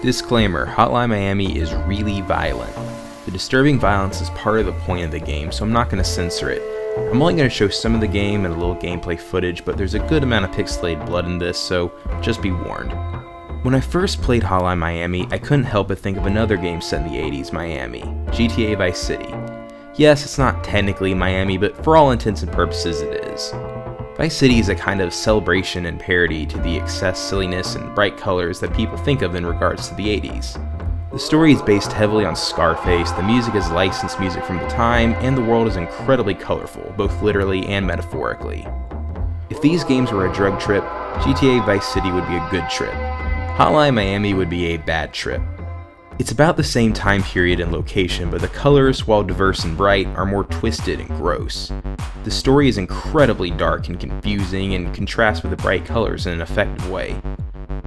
Disclaimer, Hotline Miami is really violent. The disturbing violence is part of the point of the game, so I'm not going to censor it. I'm only going to show some of the game and a little gameplay footage, but there's a good amount of pixelated blood in this, so just be warned. When I first played Hotline Miami, I couldn't help but think of another game set in the 80s, Miami, GTA Vice City. Yes, it's not technically Miami, but for all intents and purposes it is. Vice City is a kind of celebration and parody to the excess silliness and bright colors that people think of in regards to the 80s. The story is based heavily on Scarface, the music is licensed music from the time, and the world is incredibly colorful, both literally and metaphorically. If these games were a drug trip, GTA Vice City would be a good trip. Hotline Miami would be a bad trip. It's about the same time period and location, but the colors, while diverse and bright, are more twisted and gross. The story is incredibly dark and confusing and contrasts with the bright colors in an effective way.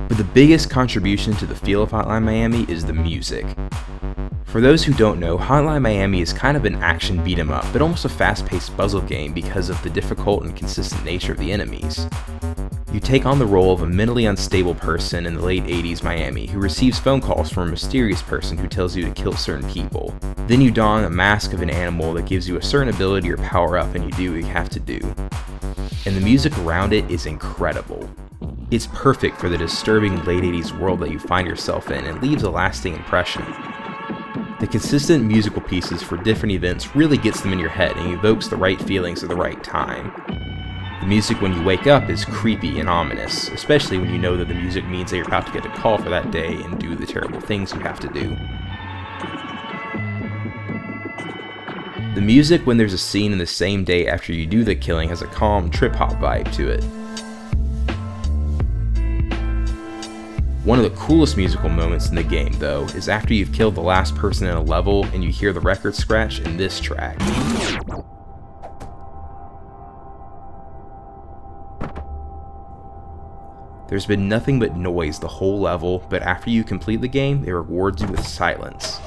But the biggest contribution to the feel of Hotline Miami is the music. For those who don't know, Hotline Miami is kind of an action beat 'em up, but almost a fast-paced puzzle game because of the difficult and consistent nature of the enemies. You take on the role of a mentally unstable person in the late 80s Miami who receives phone calls from a mysterious person who tells you to kill certain people. Then you don a mask of an animal that gives you a certain ability or power up and you do what you have to do. And the music around it is incredible. It's perfect for the disturbing late 80s world that you find yourself in and leaves a lasting impression. The consistent musical pieces for different events really gets them in your head and evokes the right feelings at the right time. The music when you wake up is creepy and ominous, especially when you know that the music means that you're about to get a call for that day and do the terrible things you have to do. The music when there's a scene in the same day after you do the killing has a calm trip-hop vibe to it. One of the coolest musical moments in the game, though, is after you've killed the last person in a level and you hear the record scratch in this track. There's been nothing but noise the whole level, but after you complete the game, it rewards you with silence.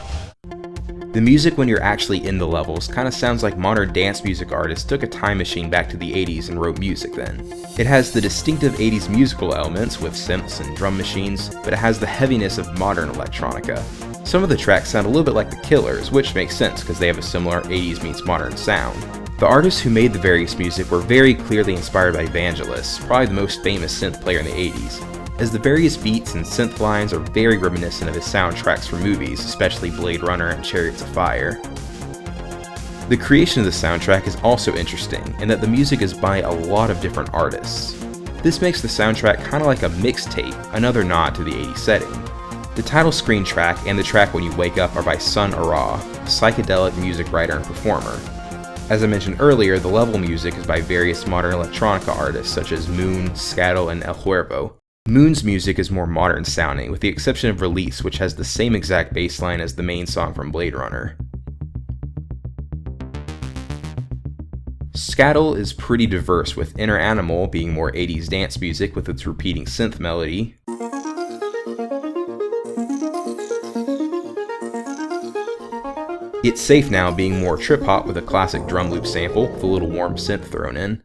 The music when you're actually in the levels kind of sounds like modern dance music artists took a time machine back to the 80s and wrote music then. It has the distinctive 80s musical elements with synths and drum machines, but it has the heaviness of modern electronica. Some of the tracks sound a little bit like The Killers, which makes sense because they have a similar 80s meets modern sound. The artists who made the various music were very clearly inspired by Vangelis, probably the most famous synth player in the 80s, as the various beats and synth lines are very reminiscent of his soundtracks for movies, especially Blade Runner and Chariots of Fire. The creation of the soundtrack is also interesting, in that the music is by a lot of different artists. This makes the soundtrack kind of like a mixtape, another nod to the 80s setting. The title screen track and the track When You Wake Up are by Araw, a psychedelic music writer and performer. As I mentioned earlier, the level music is by various modern electronica artists such as Moon, Scattle, and Huervo. Moon's music is more modern sounding, with the exception of Release, which has the same exact bass line as the main song from Blade Runner. Scattle is pretty diverse, with Inner Animal being more 80s dance music with its repeating synth melody. It's Safe Now being more trip-hop with a classic drum loop sample with a little warm synth thrown in.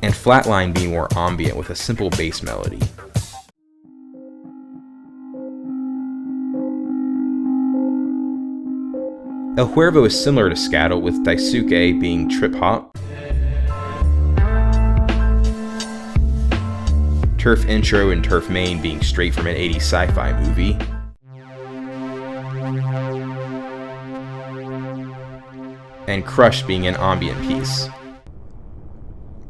And Flatline being more ambient with a simple bass melody. El Huervo is similar to Scattle with Daisuke being trip-hop. Turf Intro and Turf Main being straight from an 80s sci-fi movie. And Crush being an ambient piece.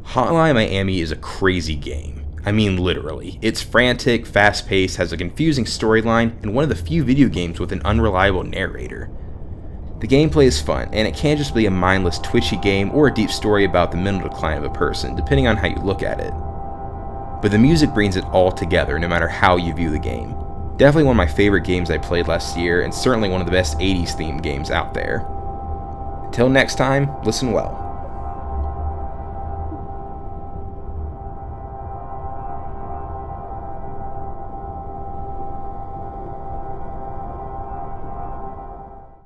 Hotline Miami is a crazy game. I mean literally. It's frantic, fast-paced, has a confusing storyline, and one of the few video games with an unreliable narrator. The gameplay is fun, and it can just be a mindless, twitchy game or a deep story about the mental decline of a person, depending on how you look at it. But the music brings it all together, no matter how you view the game. Definitely one of my favorite games I played last year, and certainly one of the best 80s themed games out there. Until next time, listen well.